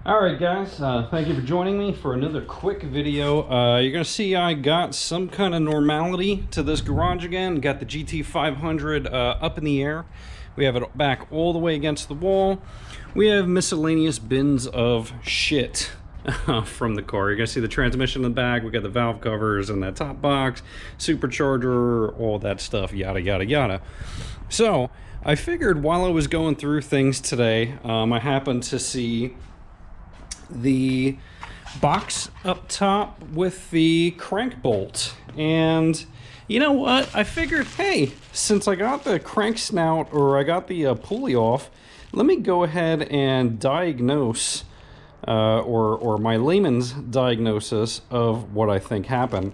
All right, guys, thank you for joining me for another quick video. You're gonna see I got some kind of normality to this garage again. Got the GT500 up in the air. We have it back all the way against the wall. We have miscellaneous bins of shit from the car. You're gonna see the transmission in the back. We got the valve covers and that top box, supercharger, all that stuff, yada yada yada. So I figured while I was going through things today, I happened to see the box up top with the crank bolt, and you know what, I figured, hey, since I got the crank snout, or I got the pulley off, let me go ahead and diagnose or my layman's diagnosis of what I think happened.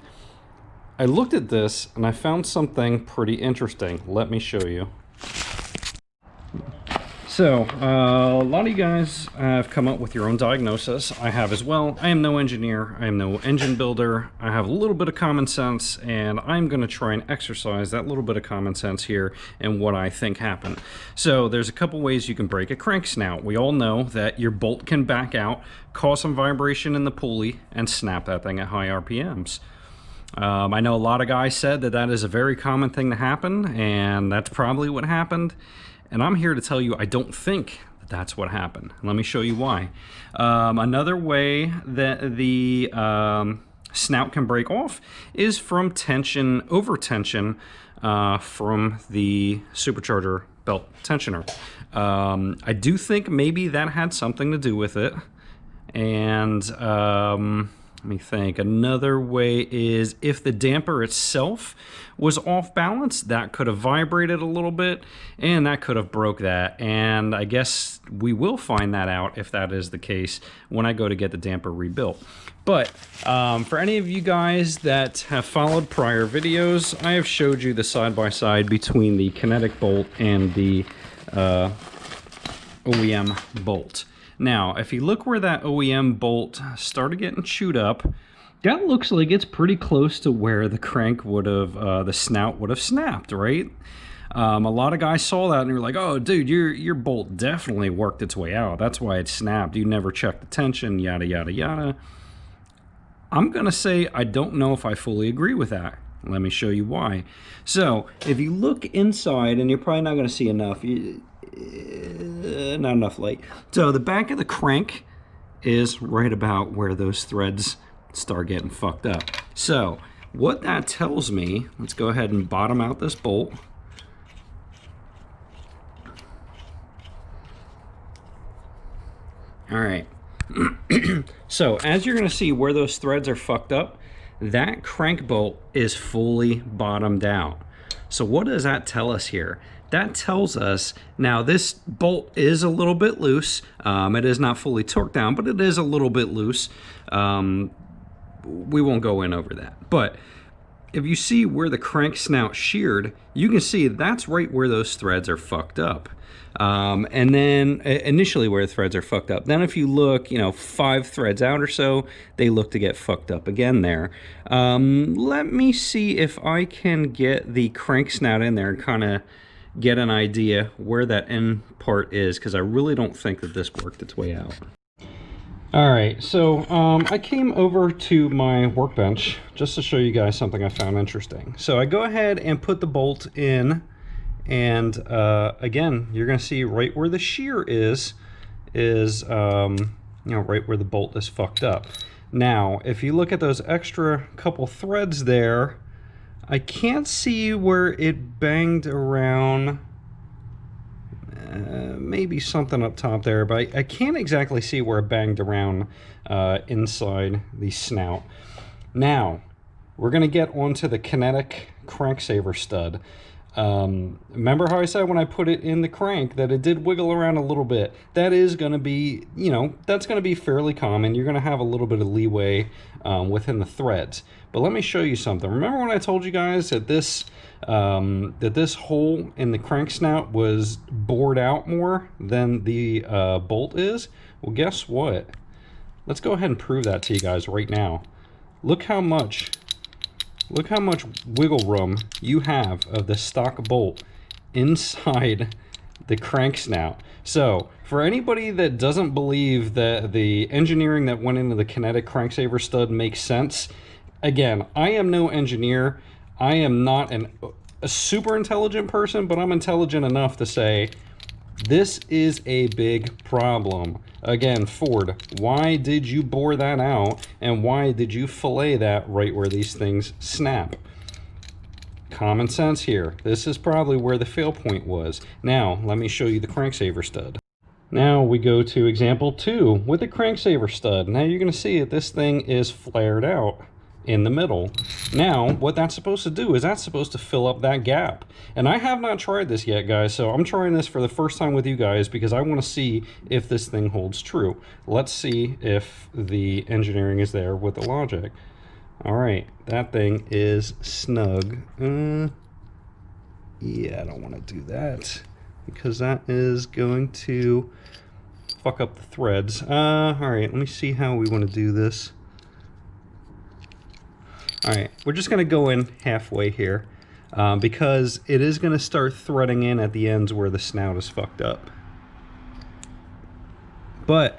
I looked at this and I found something pretty interesting. Let me show you. So, a lot of you guys have come up with your own diagnosis. I have as well. I am no engineer. I am no engine builder. I have a little bit of common sense, and I'm going to try and exercise that little bit of common sense here and what I think happened. So, there's a couple ways you can break a crank snout. We all know that your bolt can back out, cause some vibration in the pulley, and snap that thing at high RPMs. I know a lot of guys said that that is a very common thing to happen, and that's probably what happened. And I'm here to tell you I don't think that that's what happened. Let me show you why. Another way that the snout can break off is from tension, over tension from the supercharger belt tensioner. I do think maybe that had something to do with it. And let me think. Another way is if the damper itself was off balance, that could have vibrated a little bit, and that could have broke that. And I guess we will find that out if that is the case when I go to get the damper rebuilt. But for any of you guys that have followed prior videos, I have showed you the side-by-side between the kinetic bolt and the OEM bolt. Now, if you look where that OEM bolt started getting chewed up, that looks like it's pretty close to where the crank would have, the snout would have snapped, right? A lot of guys saw that and were like, oh, dude, your bolt definitely worked its way out. That's why it snapped. You never checked the tension, yada, yada, yada. I'm going to say I don't know if I fully agree with that. Let me show you why. So, if you look inside, and you're probably not going to see enough, not enough light. So the back of the crank is right about where those threads start getting fucked up. So what that tells me, let's go ahead and bottom out this bolt. All right. So as you're going to see where those threads are fucked up, that crank bolt is fully bottomed out. So what does that tell us here? That tells us, now this bolt is a little bit loose. It is not fully torqued down, but it is a little bit loose. We won't go in over that. But if you see where the crank snout sheared, you can see that's right where those threads are fucked up. And then initially where the threads are fucked up. Then if you look, 5 threads out or so, they look to get fucked up again there. Let me see if I can get the crank snout in there and kind of get an idea where that end part is, because I really don't think that this worked its way out. All right, so I came over to my workbench just to show you guys something I found interesting. So I go ahead and put the bolt in, and again, you're going to see right where the shear is right where the bolt is fucked up. Now, if you look at those extra couple threads there, I can't see where it banged around. Maybe something up top there, but I can't exactly see where it banged around inside the snout. Now, we're going to get onto the kinetic cranksaver stud. Remember how I said when I put it in the crank that it did wiggle around a little bit? That is going to be, that's going to be fairly common. You're going to have a little bit of leeway within the threads. But let me show you something. Remember when I told you guys that this hole in the crank snout was bored out more than the bolt is? Well, guess what? Let's go ahead and prove that to you guys right now. Look how much wiggle room you have of the stock bolt inside the crank snout. So for anybody that doesn't believe that the engineering that went into the kinetic cranksaver stud makes sense, again, I am no engineer. I am not a super intelligent person, but I'm intelligent enough to say this is a big problem. Again, Ford, why did you bore that out, and why did you fillet that right where these things snap? Common sense here. This is probably where the fail point was. Now, let me show you the cranksaver stud. Now we go to example 2 with the cranksaver stud. Now you're going to see that this thing is flared out in the middle. Now, what that's supposed to do is that's supposed to fill up that gap. And I have not tried this yet, guys, so I'm trying this for the first time with you guys because I want to see if this thing holds true. Let's see if the engineering is there with the logic. All right, that thing is snug. Yeah, I don't want to do that because that is going to fuck up the threads. All right, let me see how we want to do this. All right, we're just gonna go in halfway here because it is gonna start threading in at the ends where the snout is fucked up. But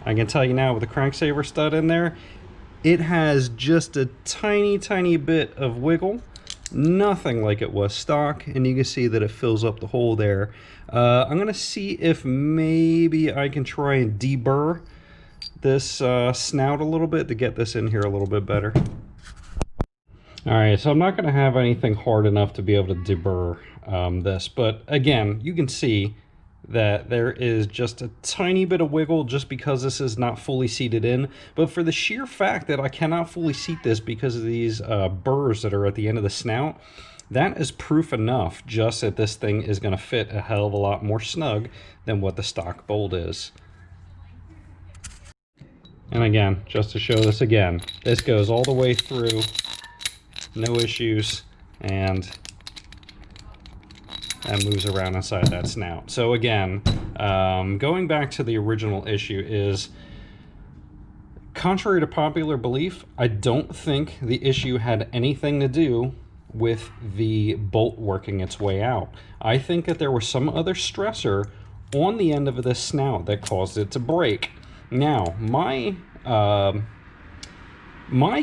I can tell you now with the cranksaver stud in there, it has just a tiny, tiny bit of wiggle, nothing like it was stock, and you can see that it fills up the hole there. I'm gonna see if maybe I can try and deburr this snout a little bit to get this in here a little bit better. All right, so I'm not going to have anything hard enough to be able to deburr this, but again, you can see that there is just a tiny bit of wiggle just because this is not fully seated in, but for the sheer fact that I cannot fully seat this because of these burrs that are at the end of the snout, that is proof enough just that this thing is going to fit a hell of a lot more snug than what the stock bolt is. And again, just to show this again, this goes all the way through. No issues, and that moves around inside that snout. So again, going back to the original issue is, contrary to popular belief, I don't think the issue had anything to do with the bolt working its way out. I think that there was some other stressor on the end of this snout that caused it to break. Now, my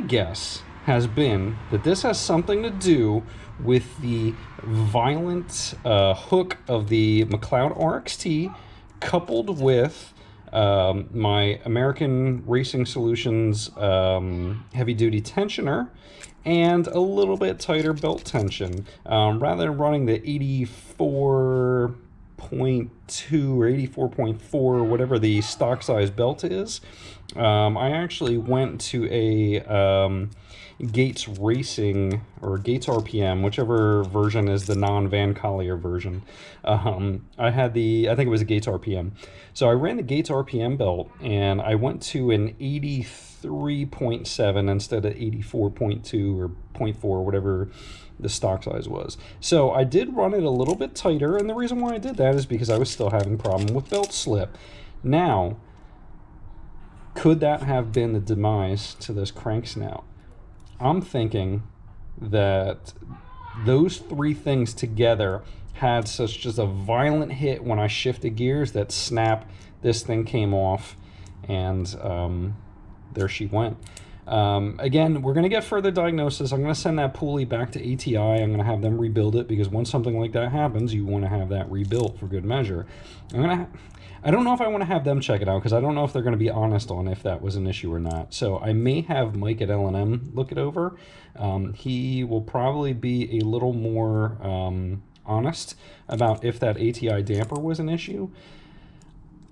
guess has been that this has something to do with the violent hook of the McLeod RXT coupled with my American Racing Solutions heavy-duty tensioner and a little bit tighter belt tension. Rather than running the 84.2 or 84.4, whatever the stock size belt is, I actually went to a Gates Racing or Gates RPM, whichever version is the non-Van Collier version. I had I think it was a Gates RPM. So I ran the Gates RPM belt and I went to an 83.7 instead of 84.2 or 0.4, whatever the stock size was. So I did run it a little bit tighter, and the reason why I did that is because I was still having a problem with belt slip. Now, could that have been the demise to this crank snout? I'm thinking that those three things together had such just a violent hit when I shifted gears that snap, this thing came off, and there she went. Again, we're going to get further diagnosis. I'm going to send that pulley back to ATI. I'm going to have them rebuild it because once something like that happens, you want to have that rebuilt for good measure. I don't know if I want to have them check it out because I don't know if they're going to be honest on if that was an issue or not. So I may have Mike at L&M look it over. He will probably be a little more honest about if that ATI damper was an issue.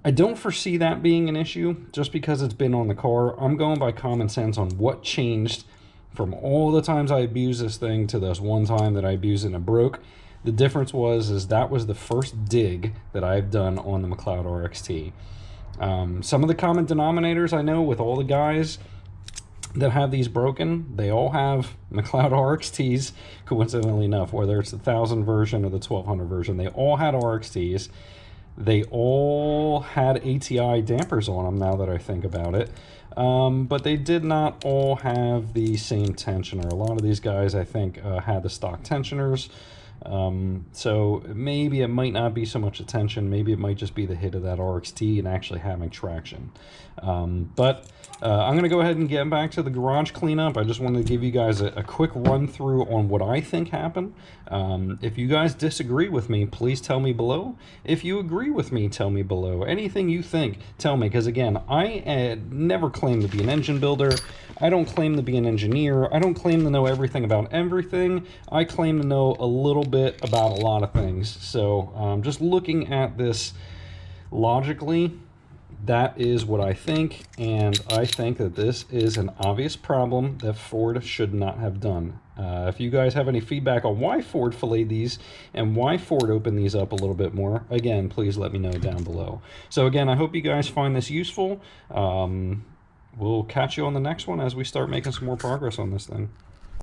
I don't foresee that being an issue just because it's been on the car. I'm going by common sense on what changed from all the times I abused this thing to this one time that I abused it and it broke. The difference is that was the first dig that I've done on the McLeod RXT. Some of the common denominators I know with all the guys that have these broken, they all have McLeod RXTs, coincidentally enough, whether it's the 1000 version or the 1200 version, they all had RXTs. They all had ATI dampers on them, now that I think about it. But they did not all have the same tensioner. A lot of these guys, I think, had the stock tensioners. So maybe it might not be so much attention, maybe it might just be the hit of that RXT and actually having traction. But I'm going to go ahead and get back to the garage cleanup. I just wanted to give you guys a quick run through on what I think happened. If you guys disagree with me, please tell me below. If you agree with me, tell me below. Anything you think, tell me, because again, I never claim to be an engine builder. I don't claim to be an engineer. I don't claim to know everything about everything. I claim to know a little bit about a lot of things. So just looking at this logically, that is what I think, and I think that this is an obvious problem that Ford should not have done. If you guys have any feedback on why Ford filleted these and why Ford opened these up a little bit more, again, please let me know down below. So again, I hope you guys find this useful. We'll catch you on the next one as we start making some more progress on this thing.